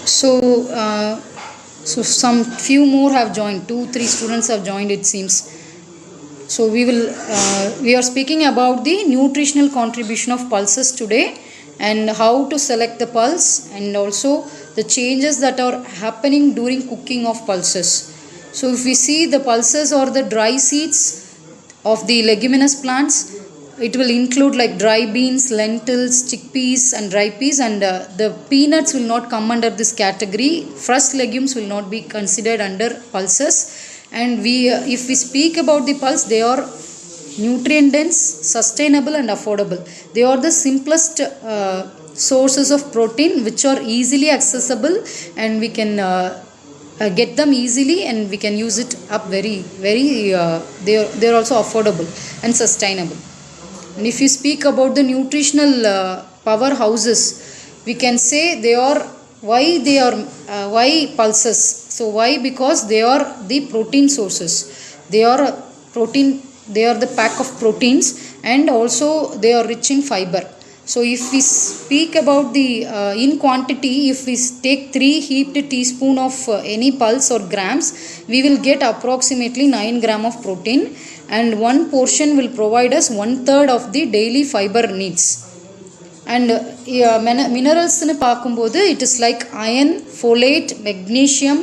So, some few more have joined. 2, 3 students have joined, it seems. So we are speaking about the nutritional contribution of pulses today, and how to select the pulse, and also the changes that are happening during cooking of pulses. So if we see the pulses or the dry seeds of the leguminous plants, it will include like dry beans, lentils, chickpeas and dry peas, and the peanuts will not come under this category. Fresh legumes will not be considered under pulses. And if we speak about the pulse, they are nutrient dense, sustainable and affordable. They are the simplest sources of protein which are easily accessible, and we can get them easily, and we can use it up very they are also affordable and sustainable. And if you speak about the nutritional powerhouses, we can say why pulses. So why? Because they are the protein sources. They are protein. They are the pack of proteins, and also they are rich in fiber. So if we speak about the in quantity, if we take 3 heaped teaspoon of any pulse or grams, we will get approximately 9 gram of protein, and one portion will provide us 1/3 of the daily fiber needs. And minerals nu paakumbodhu, it is like iron, folate, magnesium,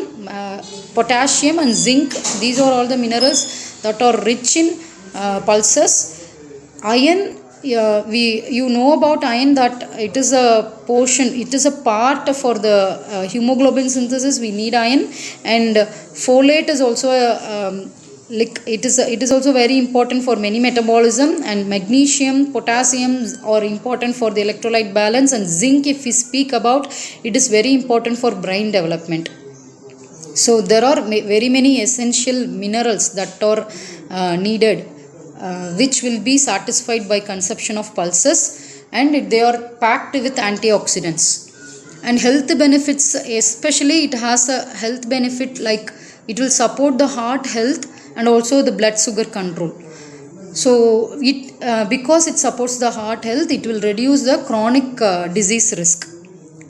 potassium and zinc. These are all the minerals that are rich in pulses. Iron, you know about iron, that it is a portion, it is a part for the hemoglobin synthesis. We need iron. And folate is also it is also very important for many metabolism. And magnesium, potassium are important for the electrolyte balance. And zinc, if we speak about, it is very important for brain development. So there are very many essential minerals that are needed, which will be satisfied by consumption of pulses, and they are packed with antioxidants. And health benefits, especially it has a health benefit like it will support the heart health and also the blood sugar control. So it because it supports the heart health, it will reduce the chronic disease risk.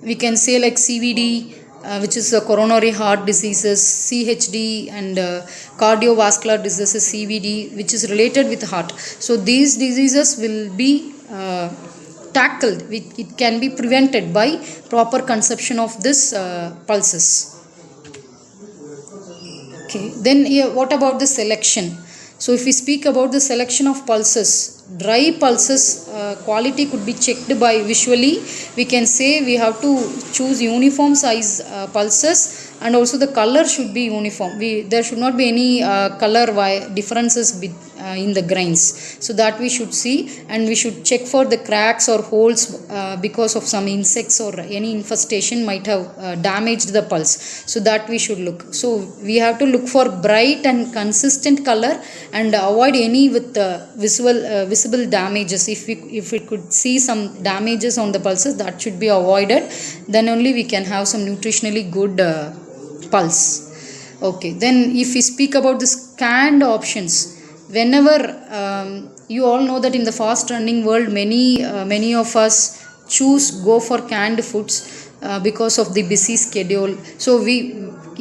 We can say like CVD, which is the coronary heart diseases, CHD, and cardiovascular diseases, CVD, which is related with heart. So these diseases will be tackled. It can be prevented by proper consumption of this pulses. Okay, then what about the selection? So if we speak about the selection of pulses, dry pulses quality could be checked by visually. We can say we have to choose uniform size pulses, and also the color should be uniform. There should not be any color differences in the grains, so that we should see. And we should check for the cracks or holes because of some insects or any infestation might have damaged the pulse, so that we should look. So we have to look for bright and consistent color, and avoid any with visible damages. If we could see some damages on the pulses, that should be avoided. Then only we can have some nutritionally good pulse. Okay, then if we speak about the canned options, whenever you all know that in the fast running world, many of us go for canned foods because of the busy schedule. So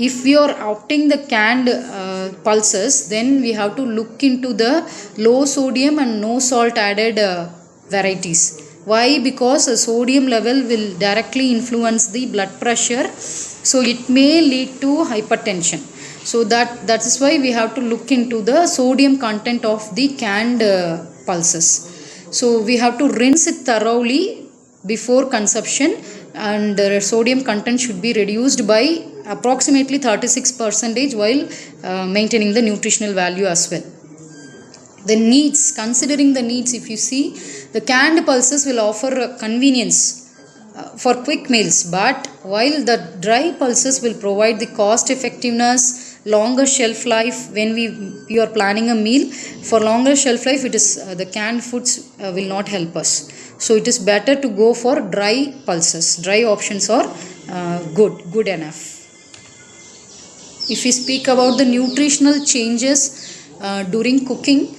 if we are opting the canned pulses, then we have to look into the low sodium and no salt added varieties. Why? Because the sodium level will directly influence the blood pressure, so it may lead to hypertension. So that is why we have to look into the sodium content of the canned pulses. So we have to rinse it thoroughly before consumption, and the sodium content should be reduced by approximately 36% while maintaining the nutritional value as well. The needs, considering the needs, if you see, the canned pulses will offer convenience for quick meals, but while the dry pulses will provide the cost effectiveness, longer shelf life. When you are planning a meal for longer shelf life, it is the canned foods will not help us. So it is better to go for dry pulses. Dry options are good enough. If we speak about the nutritional changes during cooking,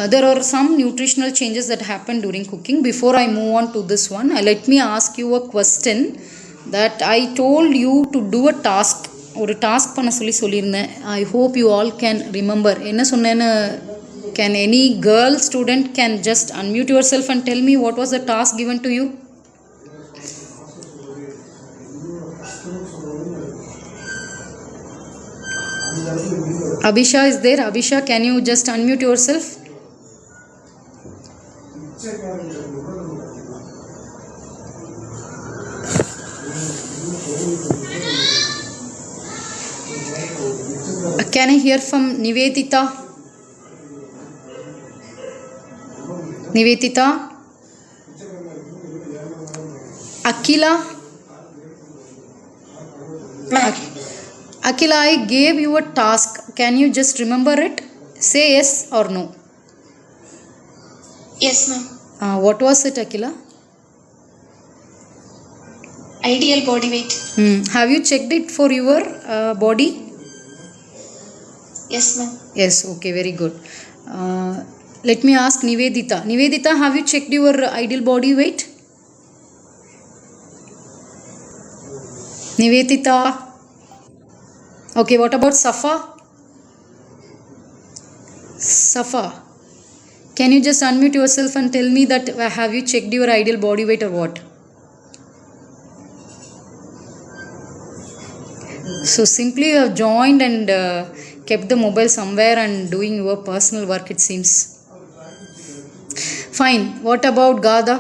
there are some nutritional changes that happen during cooking. Before I move on to this one, let me ask you a question. that I told you to do a task. ஒரு task பண்ண சொல்லியிருந்தேன். I hope you all can remember. என்ன சொன்னேன்னு can any girl student can just unmute yourself and tell me what was the task given to you? Abhisha is there. Abhisha, can you just unmute yourself? Can I hear from Nivedita? Nivedita? Akila? Akila, I gave you a task. Can you just remember it? Say yes or no. Yes, ma'am. What was it, Akila? Ideal body weight. Have you checked it for your body? Yes, ma'am. Yes, okay, very good. Let me ask Nivedita. Nivedita, have you checked your ideal body weight? Nivedita. Okay, what about Safa? Safa, can you just unmute yourself and tell me that have you checked your ideal body weight or what? So simply you have joined and kept the mobile somewhere and doing your personal work, it seems. Fine. What about Gada?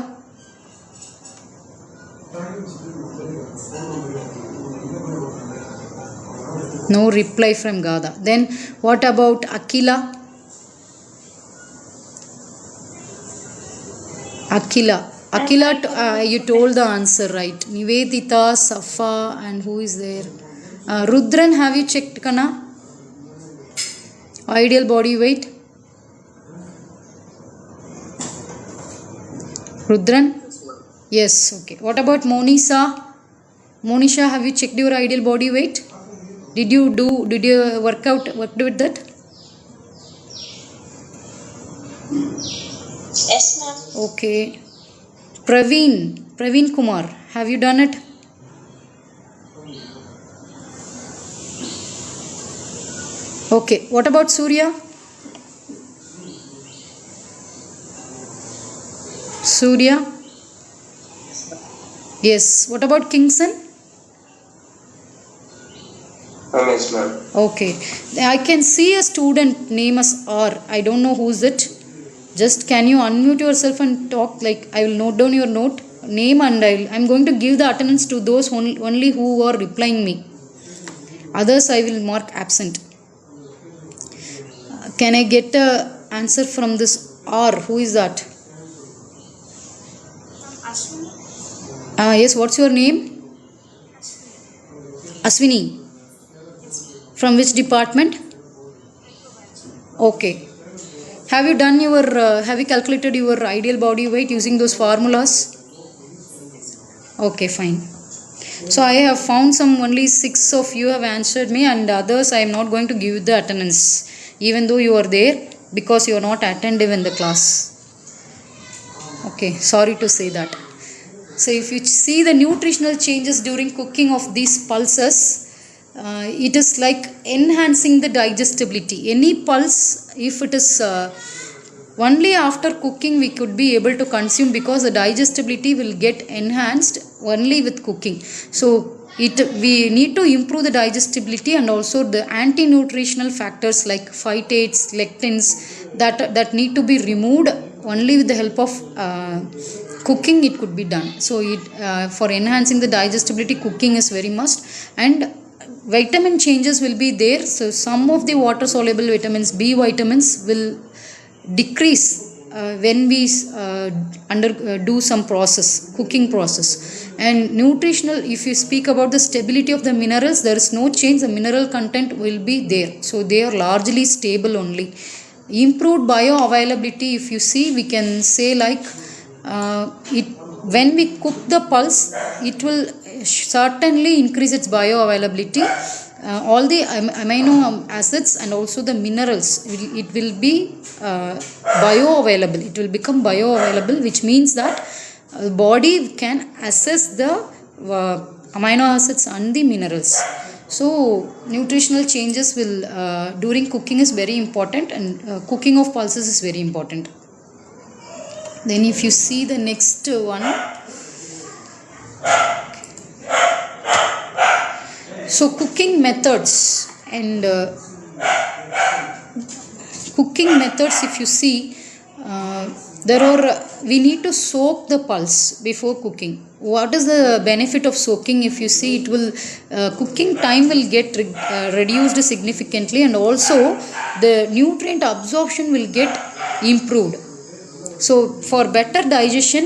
No reply from Gada. Then what about Akila? Akila, you told the answer right. Nivedita, Safa, and who is there? Rudran, have you checked, Kana? Ideal body weight? Rudran? Yes, okay. What about Monisha? Monisha, have you checked your ideal body weight? Did you worked with that? Yes, ma'am. Okay. Praveen Kumar, have you done it? Okay. What about Surya? Yes. What about Kingston? Yes, ma'am. Okay. I can see a student name as R. I don't know who's it. Just can you unmute yourself and talk? Like, I will note down your name and I'm going to give the attendance to those only who are replying me. Others I will mark absent. Can I get a answer from this R? Who is that? Ashwini. Yes, what's your name? Aswini. From which department? Okay. Have you calculated your ideal body weight using those formulas? Okay, fine. So I have found only 6 of you have answered me, and others I am not going to give the attendance, even though you are there, because you are not attentive in the class. Okay, sorry to say that. So if you see the nutritional changes during cooking of these pulses, it is like enhancing the digestibility. Any pulse, if it is only after cooking we could be able to consume, because the digestibility will get enhanced only with cooking. So we need to improve the digestibility, and also the anti-nutritional factors like phytates, lectins, that need to be removed. Only with the help of cooking it could be done. So for enhancing the digestibility, cooking is very must. And vitamin changes will be there. So some of the water soluble vitamins, B vitamins, will decrease when we do some cooking process. And nutritional, if you speak about the stability of the minerals, there is no change. The mineral content will be there, so they are largely stable only. Improved bioavailability, if you see, we can say like when we cook the pulse, it will certainly increase its bioavailability. All the amino acids and also the minerals, it will be bioavailable. It will become bioavailable, which means that the body can assess the amino acids and the minerals. So nutritional changes will during cooking is very important, and cooking of pulses is very important. Then if you see the next one, so cooking methods and cooking methods, if you see, there are we need to soak the pulse before cooking. What is the benefit of soaking? If you see, it will cooking time will get reduced significantly, and also the nutrient absorption will get improved. So for better digestion,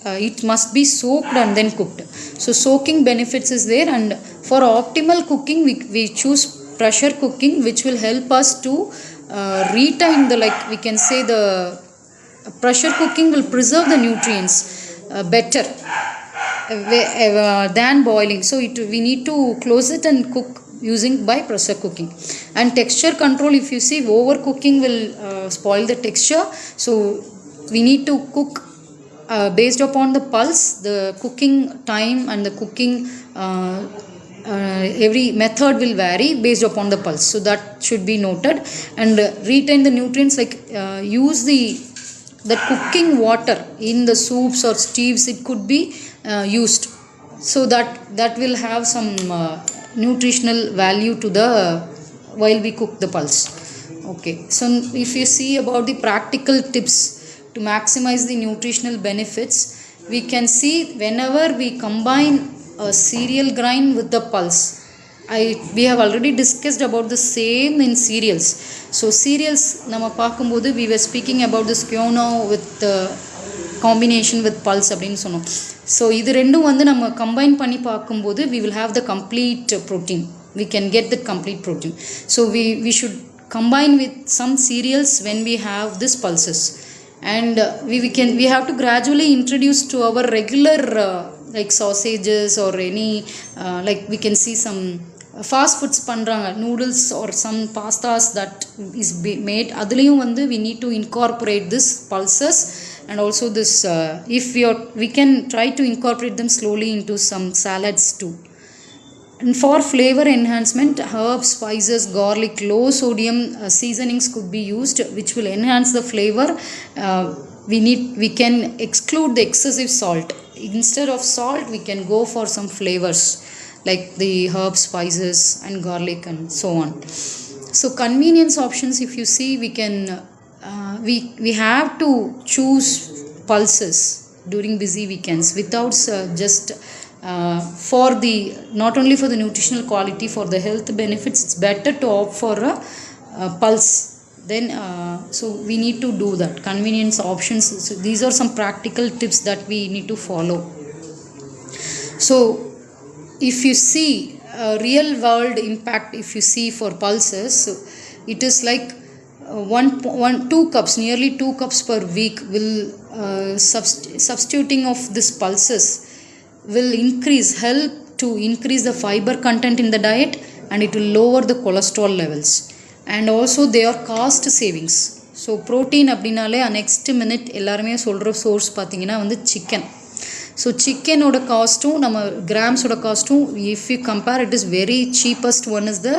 it must be soaked and then cooked. So soaking benefits is there, and for optimal cooking we choose pressure cooking, which will help us to retain the, like we can say, the pressure cooking will preserve the nutrients better than boiling. So we need to close it and cook using by pressure cooking. And texture control, if you see, overcooking will spoil the texture. So we need to cook based upon the pulse. The cooking time and the cooking every method will vary based upon the pulse. So that should be noted. And retain the nutrients, like use the cooking water in the soups or stews, it could be used, so that will have some nutritional value to the while we cook the pulse. Okay, so if you see about the practical tips to maximize the nutritional benefits, we can see whenever we combine a cereal grain with the pulse. We have already discussed about the same in cereals. So cereals nama paakumbodhu we were speaking about this quinoa with combination with pulse அப்படினு சொன்னோம். So இது ரெண்டும் வந்து நம்ம combine பண்ணி பார்க்கும்போது we will have the complete protein. We can get the complete protein. So we should combine with some cereals when we have this pulses. And we have to gradually introduce to our regular like sausages or any like we can see some fast foods பண்றாங்க, noodles or some pastas that is made, அதுலயும் வந்து we need to incorporate this pulses. And also this if we can try to incorporate them slowly into some salads too. And for flavor enhancement, herbs, spices, garlic, low sodium seasonings could be used, which will enhance the flavor. We can exclude the excessive salt. Instead of salt, we can go for some flavors like the herbs, spices and garlic and so on. So convenience options, if you see, we can we have to choose pulses during busy weekends without just for the not only for the nutritional quality, for the health benefits, it's better to opt for a pulse. Then so we need to do that convenience options. So these are some practical tips that we need to follow. So if you see real world impact, if you see for pulses, so it is like 2 cups, nearly 2 cups per week will substituting of this pulses will help to increase the fiber content in the diet, and it will lower the cholesterol levels. And also they are cost savings. So protein அப்படினாலே next minute எல்லாருமே சொல்கிற source பார்த்தீங்கன்னா வந்து chicken. So சிக்கனோட காஸ்ட்டும் நம்ம கிராம்ஸோட காஸ்ட்டும் if you compare, it is very cheapest one is the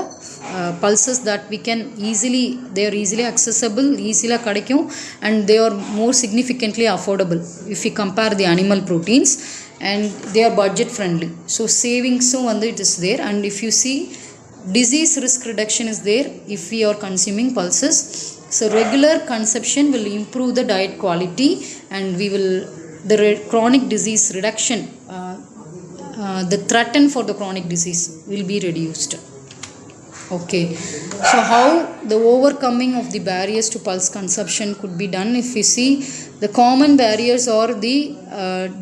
pulses that we can easily, they are easily accessible, easily கிடைக்கும், and they are more significantly affordable if you compare the animal proteins, and they are budget friendly. So savings வந்து it is there. And if you see, disease risk reduction is there if we are consuming pulses. So regular consumption will improve the diet quality, and we will chronic disease reduction, the threat for the chronic disease will be reduced. Okay, so how the overcoming of the barriers to pulse consumption could be done? If you see, the common barriers are the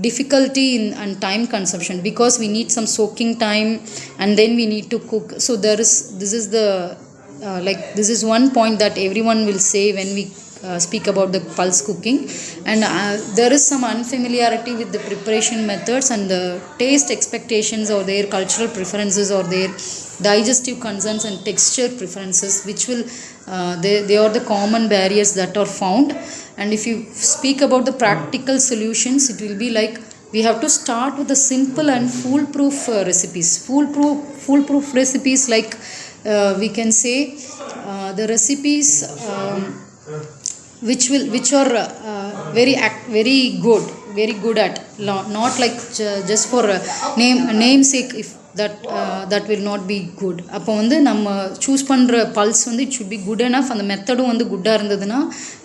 difficulty in and time consumption, because we need some soaking time and then we need to cook. So this is one point that everyone will say when we speak about the pulse cooking. And there is some unfamiliarity with the preparation methods, and the taste expectations or their cultural preferences or their digestive concerns and texture preferences, which will they are the common barriers that are found. And if you speak about the practical solutions, it will be like we have to start with the simple and foolproof recipes. Foolproof recipes, like we can say the recipes which are very good at, not like just for namesake, if that will not be good. அப்போ வந்து நம்ம choose பண்ணுற pulse வந்து it should be good enough, அந்த மெத்தடும் வந்து குட்டாக இருந்ததுன்னா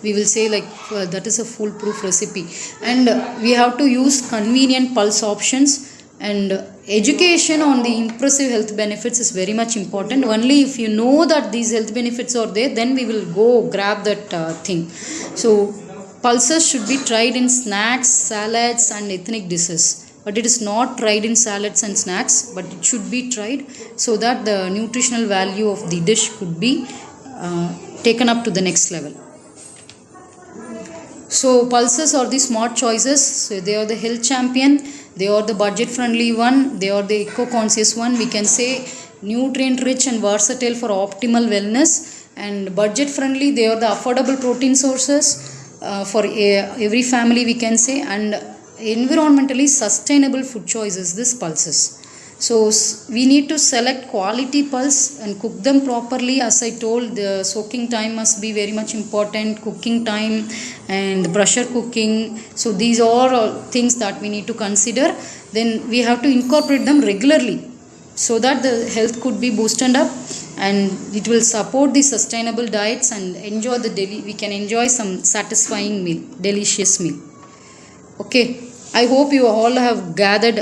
we will say like that is a foolproof recipe. And we have to use convenient pulse options, and education on the impressive health benefits is very much important. Only if you know that these health benefits are there, then we will go grab that thing. So pulses should be tried in snacks, salads and ethnic dishes, but it is not tried in salads and snacks, but it should be tried so that the nutritional value of the dish could be taken up to the next level. So pulses are the smart choices. So they are the health champion, they are the budget friendly one, they are the eco conscious one. We can say nutrient rich and versatile for optimal wellness, and budget friendly, they are the affordable protein sources for every family, we can say, and environmentally sustainable food choices, this pulses. So we need to select quality pulse and cook them properly. As I told, the soaking time must be very much important, cooking time and pressure cooking. So these are all things that we need to consider. Then we have to incorporate them regularly so that the health could be boosted up, and it will support the sustainable diets and enjoy we can enjoy some satisfying meal, delicious meal. Okay, I hope you all have gathered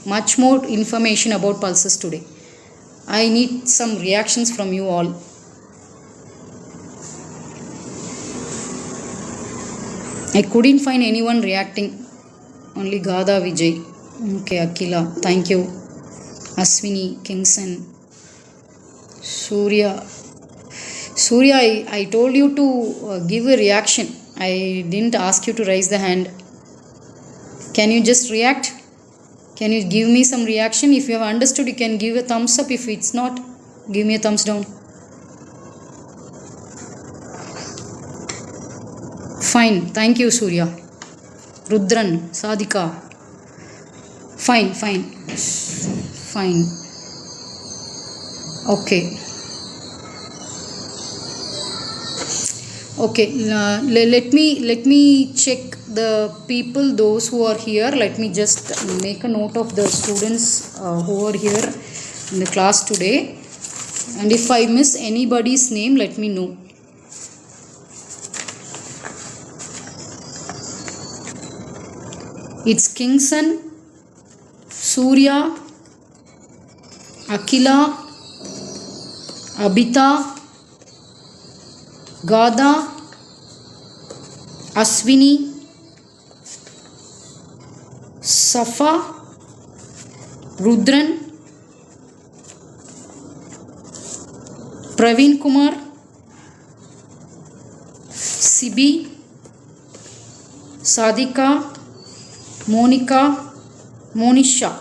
much more information about pulses today. I need some reactions from you all. I couldn't find anyone reacting, only Gada Vijay. Okay, Akila, thank you. Aswini, Kingston, Surya, I told you to give a reaction. I didn't ask you to raise the hand. Can you just react? Can you give me some reaction? If you have understood, you can give a thumbs up. If it's not, give me a thumbs down. Fine, thank you, Surya. Rudran, Sadika. Fine. Okay. Let me check the people, those who are here. Let me just make a note of the students who are here in the class today, and if I miss anybody's name, let me know. It's Kingston, Surya, Akila, Abita, Gada, Aswini, Safa, Rudran, Praveen Kumar, Sibi, Sadika, Monica, Monisha,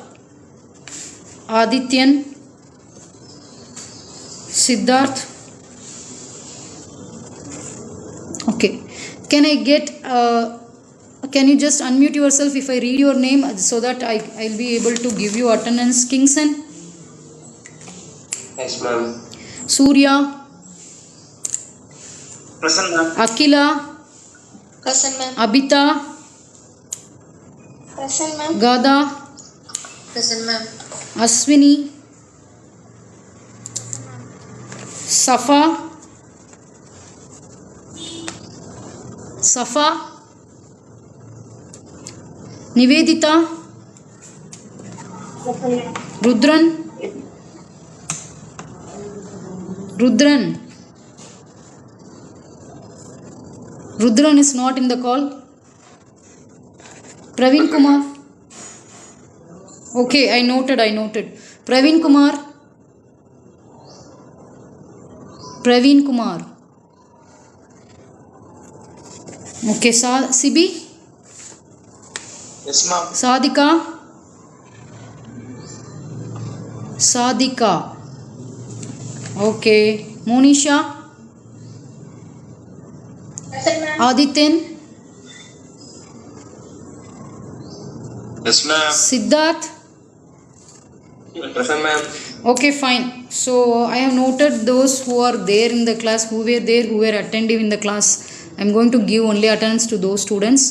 Adityan, Siddharth. Okay, can I get can you just unmute yourself if I read your name, so that I'll be able to give you attendance? Kingston? Yes, ma'am. Surya? Present, ma'am. Akila? Present, ma'am. Abita? Present, ma'am. Gada? Present, ma'am. Aswini? Safa? Nivedita? Rudran? Rudran is not in the call. Praveen Kumar? Okay, I noted. Praveen Kumar. Okay, Sibi? Yes, ma'am. Sadika. Okay. Monisha? Present, ma'am. Adityan? Yes, ma'am. Siddharth. Present, ma'am. Okay, fine. So I have noted those who are there in the class, who were there, who were attentive in the class. I'm going to give only attendance to those students.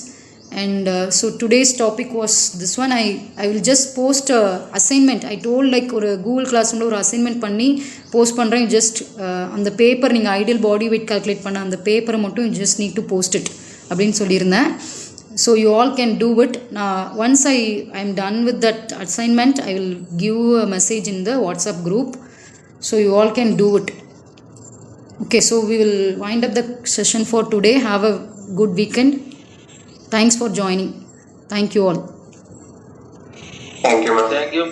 And so today's topic was this one. I will just post assignment. I told like ஒரு Google class ஒரு assignment பண்ணி post பண்ணுறேன். Just அந்த paper நீங்கள் ideal body weight calculate பண்ண அந்த பேப்பரை மட்டும் just need to post it அப்படின்னு சொல்லியிருந்தேன். So you all can do it. Now once I am done with that assignment, I will give a message in the WhatsApp group. So you all can do it. Okay, so we will wind up the session for today. Have a good weekend. Thanks for joining. Thank you all. Thank you, ma'am. Thank you.